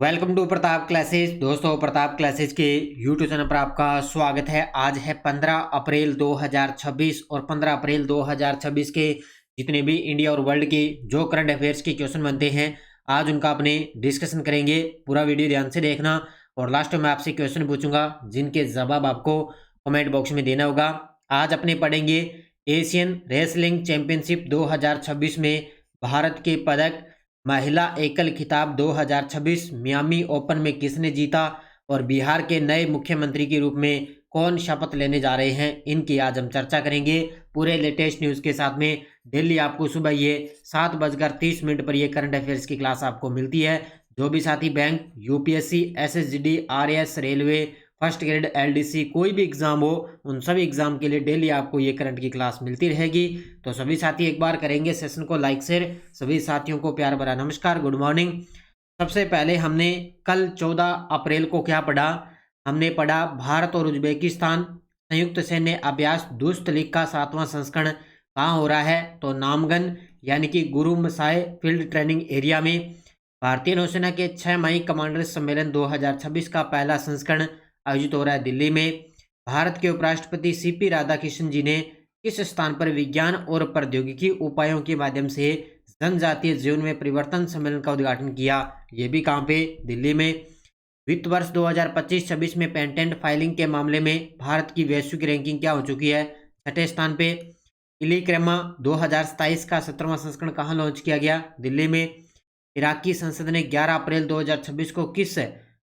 Welcome to Pratap classes. दोस्तों, Pratap classes के YouTube channel पर आपका स्वागत है। आज है 15 अप्रैल 2026 और 15 अप्रैल 2026 के जितने भी इंडिया और वर्ल्ड के जो करंट अफेयर्स के क्वेश्चन बनते हैं, आज उनका अपने डिस्कशन करेंगे। पूरा वीडियो ध्यान से देखना और लास्ट में आपसे क्वेश्चन पूछूंगा जिनके जवाब आपको कमेंट बॉक्स में देना होगा। आज अपने पढ़ेंगे एशियन रेसलिंग चैंपियनशिप 2026 में भारत के पदक, महिला एकल खिताब 2026 मियामी ओपन में किसने जीता और बिहार के नए मुख्यमंत्री के रूप में कौन शपथ लेने जा रहे हैं, इनकी आज हम चर्चा करेंगे पूरे लेटेस्ट न्यूज़ के साथ में। डेली आपको सुबह ये 7:30 पर ये करंट अफेयर्स की क्लास आपको मिलती है। जो भी साथी bank, UPSC, SSGD, RAS, railway, first grade, LDC, कोई भी एग्जाम हो, उन सभी एग्जाम के लिए डेली आपको ये करंट की क्लास मिलती रहेगी। तो सभी साथी एक बार करेंगे सेशन को लाइक शेयर। सभी साथियों को प्यार भरा नमस्कार, गुड मॉर्निंग। सबसे पहले हमने कल 14 अप्रैल को क्या पढ़ा? हमने पढ़ा भारत और उज्बेकिस्तान संयुक्त सैन्य अभ्यास दुस्त लीग का 7वां संस्करण कहाँ हो रहा है? तो नामगन यानी कि गुरुमसाय फील्ड ट्रेनिंग एरिया में। भारतीय नौसेना के 6 मई कमांडर सम्मेलन 2026 का पहला संस्करण आयोजित हो रहा है दिल्ली में। भारत के उपराष्ट्रपति सीपी राधाकृष्णन जी ने किस स्थान पर विज्ञान और प्रौद्योगिकी उपायों के माध्यम से जनजातीय जीवन में परिवर्तन सम्मेलन का उद्घाटन किया? ये भी कहाँ पे? दिल्ली में। वित्त वर्ष 2025-26 में पेटेंट फाइलिंग के मामले में भारत की वैश्विक रैंकिंग क्या हो चुकी है? 6ठे स्थान पे। इलीक्रेमा 2027 का 17वां संस्करण कहाँ लॉन्च किया गया? दिल्ली में। इराकी संसद ने 11 अप्रैल 2026 को किस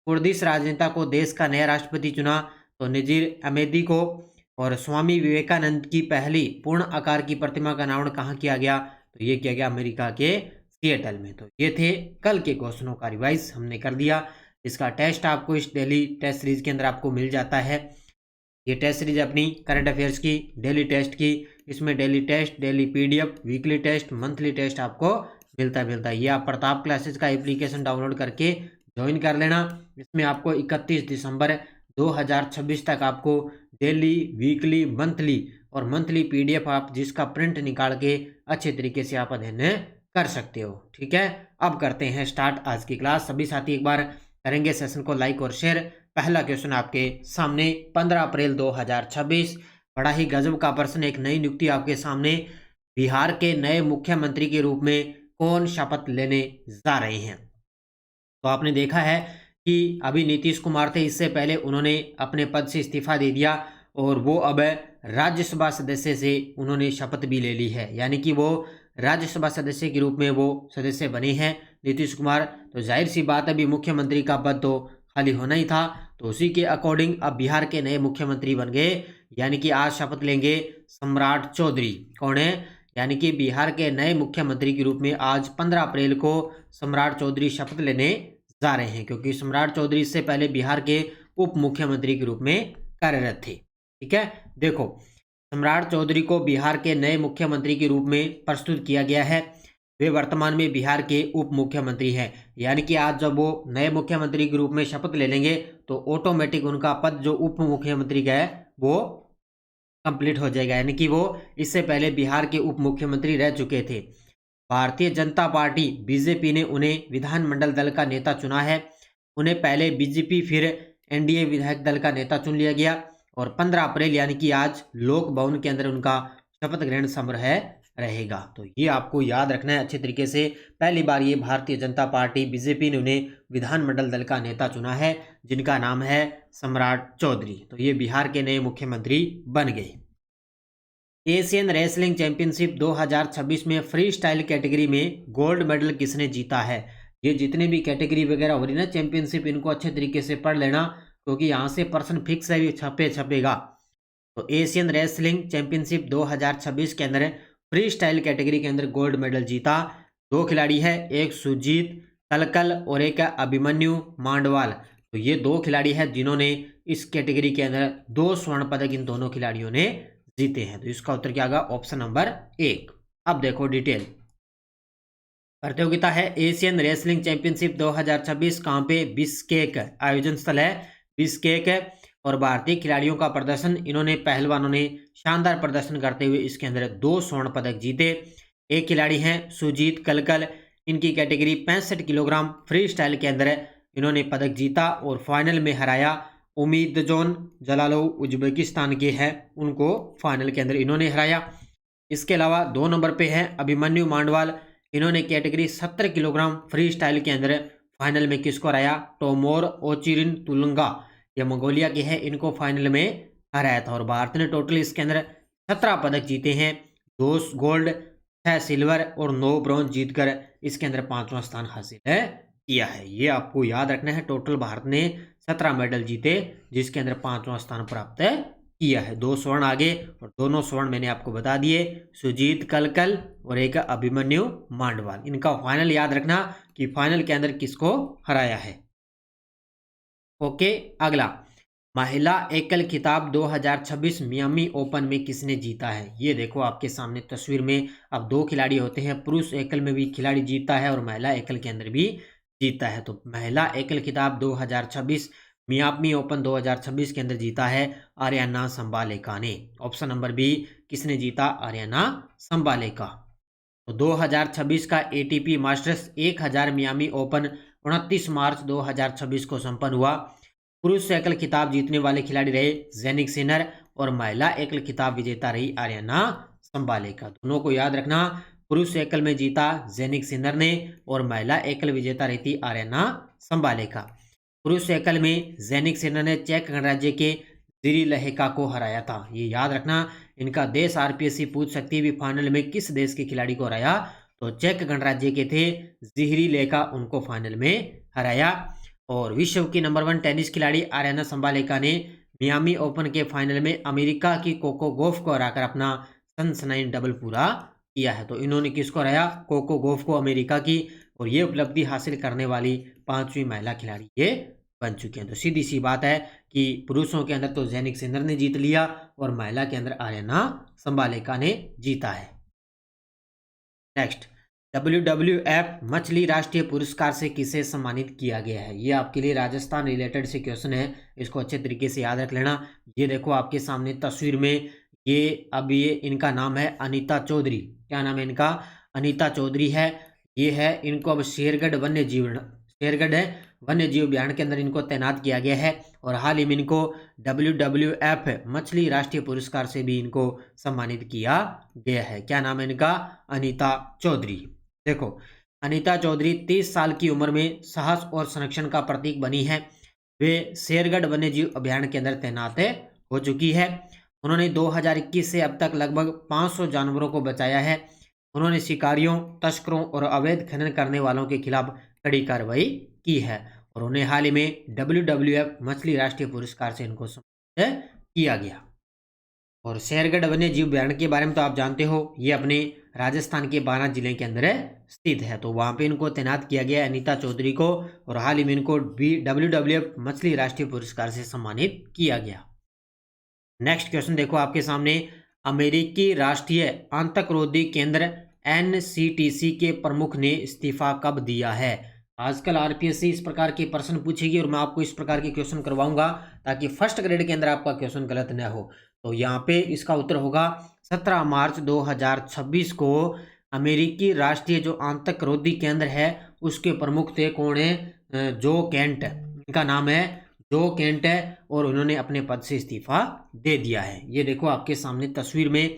कुर्दिश राजनेता को देश का नया राष्ट्रपति चुना? तो नजीर अहमदी को। और स्वामी विवेकानंद की पहली पूर्ण आकार की प्रतिमा का अनावरण कहाँ किया गया? तो ये किया गया अमेरिका के सिएटल में। तो ये थे कल के क्वेश्चनों का रिवाइज हमने कर दिया। इसका टेस्ट आपको इस डेली टेस्ट सीरीज के अंदर आपको मिल जाता है। ये टेस्ट सीरीज अपनी करंट अफेयर्स की, डेली टेस्ट की। इसमें daily test, daily PDF, weekly test, monthly test आपको मिलता है। ये आप प्रताप क्लासेस का एप्लीकेशन डाउनलोड करके ज्वाइन कर लेना। इसमें आपको 31 दिसंबर 2026 तक आपको डेली, वीकली, मंथली और मंथली पीडीएफ आप जिसका प्रिंट निकाल के अच्छे तरीके से आप अध्ययन कर सकते हो। ठीक है, अब करते हैं स्टार्ट आज की क्लास। सभी साथी एक बार करेंगे सेशन को लाइक और शेयर। पहला क्वेश्चन आपके सामने 15 अप्रैल 2026, बड़ा ही गजब का प्रश्न, एक नई नियुक्ति आपके सामने। बिहार के नए मुख्यमंत्री के रूप में कौन शपथ लेने जा रहे हैं? तो आपने देखा है कि अभी नीतीश कुमार थे, इससे पहले उन्होंने अपने पद से इस्तीफा दे दिया और वो अब राज्यसभा सदस्य से उन्होंने शपथ भी ले ली है, यानी कि वो राज्यसभा सदस्य के रूप में वो सदस्य बने हैं नीतीश कुमार। तो जाहिर सी बात, अभी मुख्यमंत्री का पद तो खाली होना ही था, तो उसी के अकॉर्डिंग अब बिहार के नए मुख्यमंत्री बन गए, यानी कि आज शपथ लेंगे सम्राट चौधरी। कौन है? यानी कि बिहार के नए मुख्यमंत्री के रूप में आज 15 अप्रैल को सम्राट चौधरी शपथ लेने जा रहे हैं, क्योंकि सम्राट चौधरी इससे पहले बिहार के उप मुख्यमंत्री के रूप में कार्यरत थे। ठीक है, देखो, सम्राट चौधरी को बिहार के नए मुख्यमंत्री के रूप में प्रस्तुत किया गया है। वे वर्तमान में बिहार के उप मुख्यमंत्री हैं, यानी कि आज जब वो नए मुख्यमंत्री के रूप में शपथ ले लेंगे तो ऑटोमेटिक उनका पद जो उप मुख्यमंत्री का है वो कंप्लीट हो जाएगा, यानी कि वो इससे पहले बिहार के उप मुख्यमंत्री रह चुके थे। भारतीय जनता पार्टी बीजेपी ने उन्हें विधानमंडल दल का नेता चुना है। उन्हें पहले बीजेपी फिर एनडीए विधायक दल का नेता चुन लिया गया और 15 अप्रैल यानी कि आज लोक भवन के अंदर उनका शपथ ग्रहण समारोह रहेगा। तो ये आपको याद रखना है अच्छे तरीके से। पहली बार ये भारतीय जनता पार्टी बीजेपी ने उन्हें विधानमंडल दल का नेता चुना है, जिनका नाम है सम्राट चौधरी। तो ये बिहार के नए मुख्यमंत्री बन गए। एशियन रेसलिंग चैंपियनशिप 2026 में फ्री स्टाइल कैटेगरी में गोल्ड मेडल किसने जीता है? ये जितने भी कैटेगरी वगैरह हो रही ना चैंपियनशिप, इनको अच्छे तरीके से पढ़ लेना, क्योंकि यहाँ से प्रश्न फिक्स है, भी छपेगा। तो एशियन रेसलिंग चैंपियनशिप 2026 के अंदर फ्री स्टाइल कैटेगरी के अंदर गोल्ड मेडल जीता 2 खिलाड़ी है, एक सुजीत कलकल और एक अभिमन्यु मांडवाल। तो ये 2 खिलाड़ी हैं जिन्होंने इस कैटेगरी के अंदर 2 स्वर्ण पदक इन दोनों खिलाड़ियों ने जीते हैं। तो इसका उत्तर क्या होगा? Option number 1। अब देखो डिटेल। प्रतियोगिता है एशियन रेसलिंग चैंपियनशिप 2026, कहाँ पे? बिश्केक आयोजन स्थल है बिश्केक। और भारतीय खिलाड़ियों का प्रदर्शन, इन्होंने पहलवानों ने शानदार प्रदर्शन करते हुए इसके अंदर 2 स्वर्ण पदक जीते। एक खिलाड़ी हैं सुजीत कलकल, इनकी कैटेगरी 65 किलोग्राम फ्री स्टाइल के अंदर इन्होंने पदक जीता और फाइनल में हराया उमीदजोन जलालोव, उज्बेकिस्तान के हैं, उनको फाइनल के अंदर इन्होंने हराया। इसके अलावा 2 नंबर पे है अभिमन्यु मांडवाल, इन्होंने कैटेगरी 70 किलोग्राम फ्री स्टाइल के अंदर फाइनल में किसको हराया? टोमोर ओचिरिन तुलंगा, ये मंगोलिया के हैं, इनको फाइनल में हराया था। और भारत ने टोटल इसके अंदर 17 पदक जीते हैं, 2 गोल्ड, 6 सिल्वर और 9 ब्रॉन्ज जीतकर इसके अंदर 5वां स्थान हासिल है किया है। ये आपको याद रखना है, टोटल भारत ने 17 मेडल जीते जिसके अंदर 5वां स्थान प्राप्त किया है। 2 स्वर्ण आगे और दोनों स्वर्ण मैंने आपको बता दिए, सुजीत कलकल और एक अभिमन्यु मांडवाल। इनका फाइनल याद रखना कि फाइनल के अंदर किसको हराया है। ओके, अगला महिला एकल खिताब 2026 मियामी ओपन में किसने जीता है? ये देखो आपके सामने तस्वीर में, अब 2 खिलाड़ी होते हैं, पुरुष एकल में भी खिलाड़ी जीता है और महिला एकल के अंदर भी जीता है। तो महिला एकल खिताब 2026 मियामी ओपन 2026 के अंदर जीता है आर्याना संबालेका ने। ऑप्शन नंबर बी, किसने जीता? आर्याना संबालेका। तो 2026 का एटीपी मास्टर्स 1000 मियामी ओपन 29 मार्च 2026 को संपन्न हुआ। पुरुष एकल खिताब जीतने वाले खिलाड़ी रहे जेनिक सिनर और महिला एकल खिताब विजेता रही आर्याना संबालेका। दोनों को याद रखना, पुरुष एकल में जीता जेनिक सिनर ने और महिला एकल विजेता रही थी आर्याना संबालेका। पुरुष एकल में जेनिक सिनर ने चेक गणराज्य के जिरी लहेका को हराया था। ये याद रखना, इनका देश आरपीएससी पूछ सकती है भी फाइनल में किस देश के खिलाड़ी को हराया, तो चेक गणराज्य के थे जिहरी लेका, उनको फाइनल में हराया। और विश्व की नंबर 1 टेनिस खिलाड़ी आर्याना संबालेका ने मियामी ओपन के फाइनल में अमेरिका की कोको गोफ को हराकर अपना सनसनाइन डबल पूरा किया है। तो इन्होंने किसको हराया? कोको गोफ को, अमेरिका की, और ये उपलब्धि हासिल करने वाली 5वीं महिला खिलाड़ी ये बन चुकी हैं। तो सीधी सी बात है कि पुरुषों के अंदर तो जेनिक सिनर ने जीत लिया और महिला के अंदर आर्याना संबालेका ने जीता है। नेक्स्ट, WWF मछली राष्ट्रीय पुरस्कार से किसे सम्मानित किया गया है? ये आपके लिए राजस्थान रिलेटेड से क्वेश्चन है, इसको अच्छे तरीके से याद रख लेना। ये देखो आपके सामने तस्वीर में, ये इनका नाम है अनीता चौधरी। क्या नाम है इनका? अनीता चौधरी है। ये है, इनको अब शेरगढ़ वन्य जीव अभ्यारण्य के अंदर इनको तैनात किया गया है और हाल ही में इनको WWF मछली राष्ट्रीय पुरस्कार से भी इनको सम्मानित किया गया है। क्या नाम है इनका? अनीता चौधरी। देखो, अनीता चौधरी 30 साल की उम्र में साहस और संरक्षण का प्रतीक बनी है। वे शेरगढ़ वन्य जीव अभ्यारण्य के अंदर तैनात हो चुकी है। उन्होंने 2021 से अब तक लगभग 500 जानवरों को बचाया है। उन्होंने शिकारियों, तस्करों और अवैध खनन करने वालों के खिलाफ कड़ी कार्रवाई की है और उन्हें हाल ही में WWF मछली राष्ट्रीय पुरस्कार से इनको सम्मानित किया गया। और शेरगढ़ वन्य जीव अभ्यारण्य के बारे में तो आप जानते हो, ये अपने राजस्थान के बारां जिले के अंदर स्थित है। तो वहां पे इनको तैनात किया गया अनीता चौधरी को और हाल ही में इनको WWF मछली राष्ट्रीय पुरस्कार से सम्मानित किया गया। नेक्स्ट क्वेश्चन देखो आपके सामने, अमेरिकी राष्ट्रीय आतंकरोधी केंद्र NCTC के प्रमुख ने इस्तीफा कब दिया है? आजकल आरपीएससी इस प्रकार के प्रश्न पूछेगी और मैं आपको इस प्रकार के क्वेश्चन करवाऊंगा ताकि फर्स्ट ग्रेड के अंदर आपका क्वेश्चन गलत न हो। तो यहाँ पे इसका उत्तर होगा 17 मार्च 2026 को अमेरिकी राष्ट्रीय जो आतंकरोधी केंद्र है उसके प्रमुख थे, कौन है? जो केंट, इनका नाम है जो केंट है और उन्होंने अपने पद से इस्तीफा दे दिया है। ये देखो आपके सामने तस्वीर में,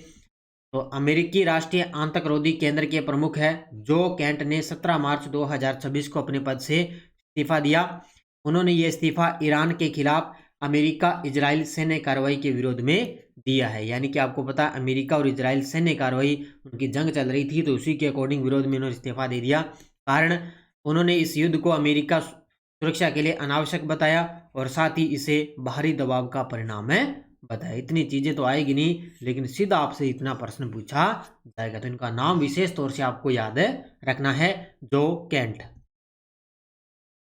तो अमेरिकी राष्ट्रीय आतंकरोधी केंद्र के प्रमुख है जो केंट ने 17 मार्च 2026 को अपने पद से इस्तीफा दिया। उन्होंने ये इस्तीफा ईरान के खिलाफ अमेरिका इजराइल सैन्य कार्रवाई के विरोध में दिया है। यानी कि आपको पता है अमेरिका और इजराइल सैन्य कार्रवाई, उनकी जंग चल रही थी, तो उसी के अकॉर्डिंग विरोध में उन्होंने इस्तीफा दे दिया। कारण उन्होंने इस युद्ध को अमेरिका सुरक्षा के लिए अनावश्यक बताया और साथ ही इसे बाहरी दबाव का परिणाम है बताया। इतनी चीजें तो आएगी नहीं, लेकिन सीधा आपसे इतना प्रश्न पूछा जाएगा। तो इनका नाम विशेष तौर से आपको याद रखना है, जो केंट।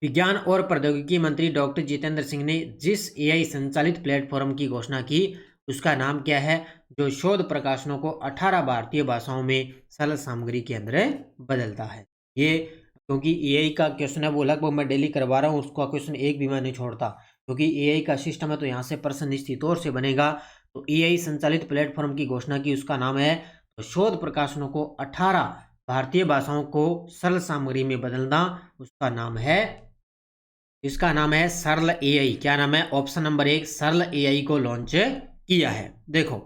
विज्ञान और प्रौद्योगिकी मंत्री डॉक्टर जितेंद्र सिंह ने जिस AI संचालित प्लेटफॉर्म की घोषणा की उसका नाम क्या है, जो शोध प्रकाशनों को 18 भारतीय भाषाओं में सरल सामग्री के अंदर बदलता है? ये क्योंकि AI का क्वेश्चन है वो लगभग मैं डेली करवा रहा हूँ, उसका क्वेश्चन एक भी मैं नहीं छोड़ता क्योंकि AI का सिस्टम है, तो यहाँ से प्रश्न निश्चित तौर से बनेगा। तो AI संचालित प्लेटफॉर्म की घोषणा की, उसका नाम है तो शोध प्रकाशनों को 18 भारतीय भाषाओं को सरल सामग्री में बदलना, उसका नाम है इसका नाम है सरल एआई। क्या नाम है? ऑप्शन नंबर 1 सरल एआई को लॉन्च किया है। देखो,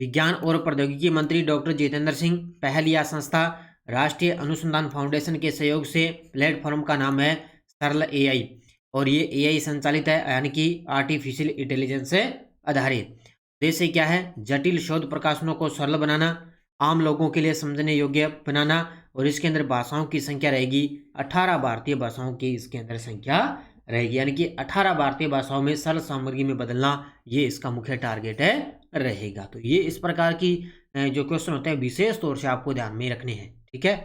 विज्ञान और प्रौद्योगिकी मंत्री डॉक्टर जितेंद्र सिंह, पहल या संस्था राष्ट्रीय अनुसंधान फाउंडेशन के सहयोग से प्लेटफॉर्म का नाम है सरल एआई और ये एआई संचालित है, यानी कि आर्टिफिशियल इंटेलिजेंस से आधारित। उद्देश्य क्या है? जटिल शोध प्रकाशनों को सरल बनाना, आम लोगों के लिए समझने योग्य बनाना और इसके अंदर भाषाओं की संख्या रहेगी 18 भारतीय भाषाओं की इसके अंदर संख्या रहेगी, यानी कि 18 भारतीय भाषाओं में सरल सामग्री में बदलना, ये इसका मुख्य टारगेट है रहेगा। तो ये इस प्रकार की जो क्वेश्चन होते हैं विशेष तौर से आपको ध्यान में रखने हैं। ठीक है।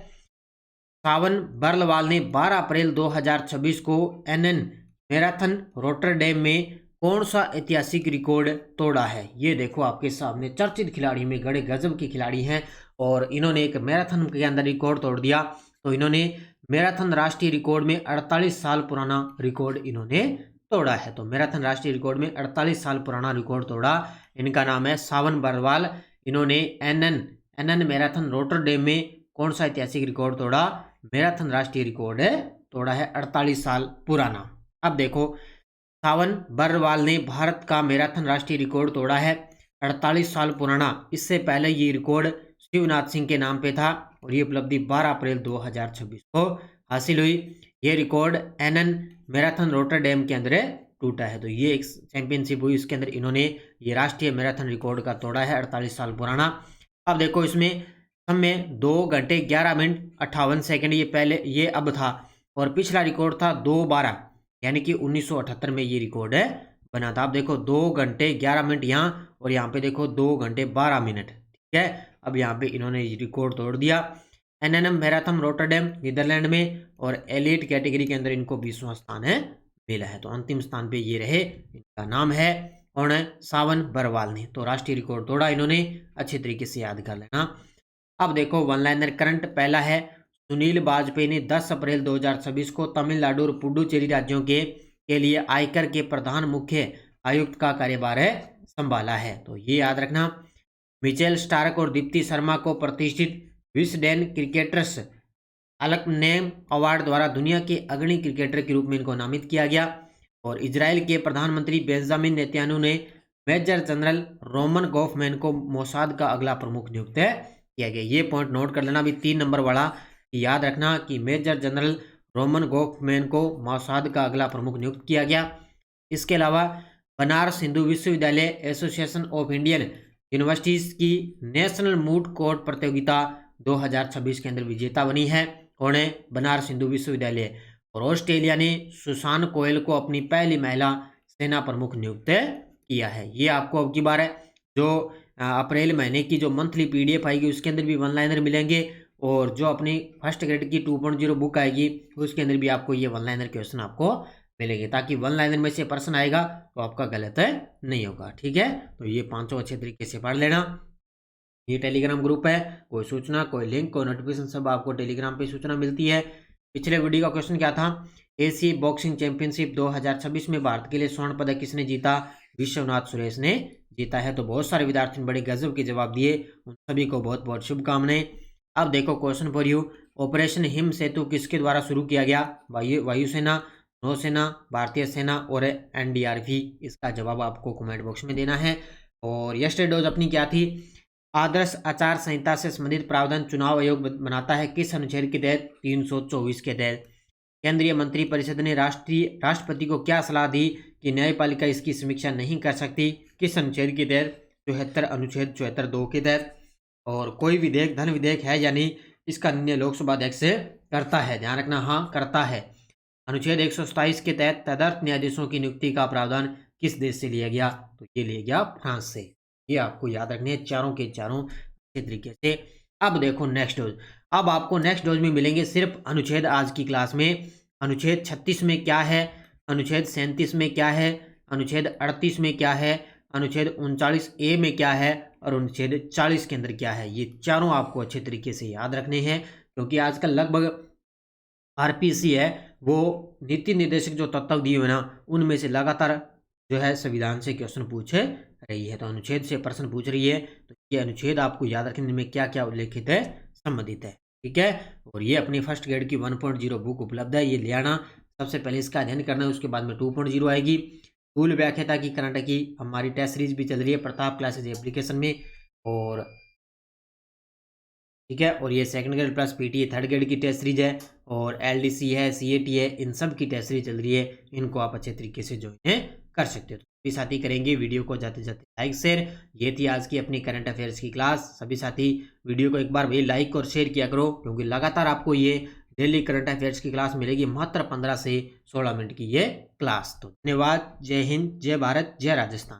सावन बर्लवाल ने 12 अप्रैल 2026 को एनएन मैराथन रोटरडेम में कौन सा ऐतिहासिक रिकॉर्ड तोड़ा है? ये देखो आपके सामने चर्चित खिलाड़ी में बड़े गजब के खिलाड़ी हैं और इन्होंने एक मैराथन के अंदर रिकॉर्ड तोड़ दिया। तो इन्होंने मैराथन राष्ट्रीय रिकॉर्ड में 48 साल पुराना रिकॉर्ड इन्होंने तोड़ा है। तो मैराथन राष्ट्रीय रिकॉर्ड में 48 साल पुराना रिकॉर्ड तोड़ा। इनका नाम है सावन बर्लवाल। इन्होंने एनएन मैराथन रोटरडेम में कौन सा ऐतिहासिक रिकॉर्ड तोड़ा? मैराथन राष्ट्रीय रिकॉर्ड तोड़ा है 48 साल पुराना। अब देखो, सावन बर्लवाल ने भारत का मैराथन राष्ट्रीय रिकॉर्ड तोड़ा है 48 साल पुराना। इससे पहले ये रिकॉर्ड शिवनाथ सिंह के नाम पे था और ये उपलब्धि 12 अप्रैल 2026 को हासिल हुई। ये रिकॉर्ड एनएन मैराथन रोटरडेम के अंदर टूटा है। तो ये एक चैंपियनशिप हुई, इसके अंदर इन्होंने ये राष्ट्रीय मैराथन रिकॉर्ड का तोड़ा है 48 साल पुराना। अब देखो, इसमें समय 2 घंटे 11 मिनट 58 सेकंड ये पहले ये अब था और पिछला रिकॉर्ड था 2:12, यानी कि 1978 में ये रिकॉर्ड बना था। अब देखो 2 घंटे 11 मिनट यहाँ और यहाँ पे देखो 2 घंटे 12 मिनट। ठीक है। अब यहाँ पे इन्होंने रिकॉर्ड तोड़ दिया। एनएनएम मैराथन रोटरडेम नीदरलैंड में और एलिट कैटेगरी के अंदर इनको 20वां स्थान मिला है। तो अंतिम स्थान पे ये रहे। इनका नाम है कौन है? सावन बर्लवाल ने। तो राष्ट्रीय रिकॉर्ड तोड़ा इन्होंने, अच्छे तरीके से याद कर लेना। अब देखो वन लाइनर करंट पहला है, सुनील वाजपेयी ने 10 अप्रैल 2026 को तमिलनाडु और पुडुचेरी राज्यों के लिए आयकर के प्रधान मुख्य आयुक्त का कार्यभार संभाला है। तो ये याद रखना। मिचेल स्टार्क और दीप्ति शर्मा को प्रतिष्ठित विस्डेन क्रिकेटर्स अलकनेम अवार्ड द्वारा दुनिया के अग्रणी क्रिकेटर के रूप में इनको नामित किया गया। और इजराइल के प्रधानमंत्री बेंजामिन नेतन्याहू ने मेजर जनरल रोमन गॉफमैन को मोसाद का अगला प्रमुख नियुक्त किया गया। ये पॉइंट नोट कर लेना भी 3 नंबर वाला, याद रखना कि मेजर जनरल रोमन गॉफमैन को मोसाद का अगला प्रमुख नियुक्त किया गया। इसके अलावा बनारस हिंदू विश्वविद्यालय एसोसिएशन ऑफ इंडियन यूनिवर्सिटीज की नेशनल मूड कोर्ट प्रतियोगिता 2026 के अंदर विजेता बनी है। कौन है? बनारस हिंदू विश्वविद्यालय। और ऑस्ट्रेलिया ने सुसान कोयल को अपनी पहली महिला सेना प्रमुख नियुक्त किया है। ये आपको अब की बार है जो अप्रैल महीने की जो मंथली पीडीएफ आएगी उसके अंदर भी वन लाइनर मिलेंगे और जो अपनी फर्स्ट ग्रेड की 2.0 बुक आएगी उसके अंदर भी आपको ये वन लाइनर क्वेश्चन आपको मिलेंगे, ताकि वन लाइनर में से प्रश्न आएगा तो आपका गलत नहीं होगा। ठीक है। तो ये 5 अच्छे तरीके से पढ़ लेना। ये टेलीग्राम ग्रुप है, कोई सूचना, कोई लिंक, कोई नोटिफिकेशन सब आपको टेलीग्राम पे सूचना मिलती है। पिछले वीडियो का क्वेश्चन क्या था? एशियाई बॉक्सिंग चैंपियनशिप 2026 में भारत के लिए स्वर्ण पदक किसने जीता? विश्वनाथ सुरेश ने जीता है। तो बहुत सारे विद्यार्थी ने बड़े गजब के जवाब दिए, उन सभी को बहुत बहुत शुभकामनाएं। अब देखो question for you, operation Him Setu किसके द्वारा शुरू किया गया? वायुसेना, नौसेना, भारतीय सेना और एनडीआरएफ। इसका जवाब आपको कमेंट बॉक्स में देना है। और यस्टरडे डोज अपनी क्या थी? आदर्श आचार संहिता से संबंधित प्रावधान चुनाव आयोग बनाता है किस अनुच्छेद के तहत? 324 के तहत। केंद्रीय मंत्रिपरिषद ने राष्ट्रपति को क्या सलाह दी कि न्यायपालिका इसकी समीक्षा नहीं कर सकती? किस अनुच्छेद के तहत? 74 अनुच्छेद 74(2) के तहत। और कोई विधेयक धन विधेयक है या नहीं, इसका निर्णय लोकसभा अध्यक्ष से करता है। ध्यान रखना, हाँ करता है। अनुच्छेद 127 के तहत तदर्थ न्यायाधीशों की नियुक्ति का प्रावधान किस देश से लिया गया? तो ये लिया गया फ्रांस से। ये आपको याद रखने हैं चारों के चारों अच्छे तरीके से। अब देखो नेक्स्ट डोज। अब आपको नेक्स्ट डोज में मिलेंगे सिर्फ अनुच्छेद आज की क्लास में। अनुच्छेद 36 में क्या है, अनुच्छेद 37 में क्या है, अनुच्छेद 38 में क्या है, अनुच्छेद 39A में क्या है और अनुच्छेद 40 के अंदर क्या है। ये चारों आपको अच्छे तरीके से याद रखने हैं, क्योंकि आजकल लगभग आरपीसी है वो नीति निर्देशक जो तत्व दिए हुए ना उनमें से लगातार जो है संविधान से क्वेश्चन पूछ रही है। तो अनुच्छेद से प्रश्न पूछ रही है, तो ये अनुच्छेद आपको याद रखने में क्या क्या उल्लेखित है, संबंधित है। ठीक है। और ये अपनी फर्स्ट ग्रेड की 1.0 बुक उपलब्ध है, ये ले आना। सबसे पहले इसका अध्ययन करना है, उसके बाद में 2.0 आएगी स्थूल व्याख्याता की कर्नाटक की। हमारी टेस्ट सीरीज भी चल रही है प्रताप क्लासेज एप्लीकेशन में, और ठीक है। और ये second grade plus PT third grade की टेस्ट सीरीज है, और एलडीसी है, सीएटी है, इन सब की टेस्ट सीरीज चल रही है। इनको आप अच्छे तरीके से ज्वाइन कर सकते हो। तो सभी साथी करेंगे वीडियो को जाते जाते लाइक शेयर। ये थी आज की अपनी करंट अफेयर्स की क्लास। सभी साथी वीडियो को एक बार भी लाइक और शेयर किया करो, क्योंकि लगातार आपको ये डेली करंट अफेयर्स की क्लास मिलेगी, मात्र 15 से 16 मिनट की ये क्लास। तो धन्यवाद। जय हिंद, जय भारत, जय राजस्थान।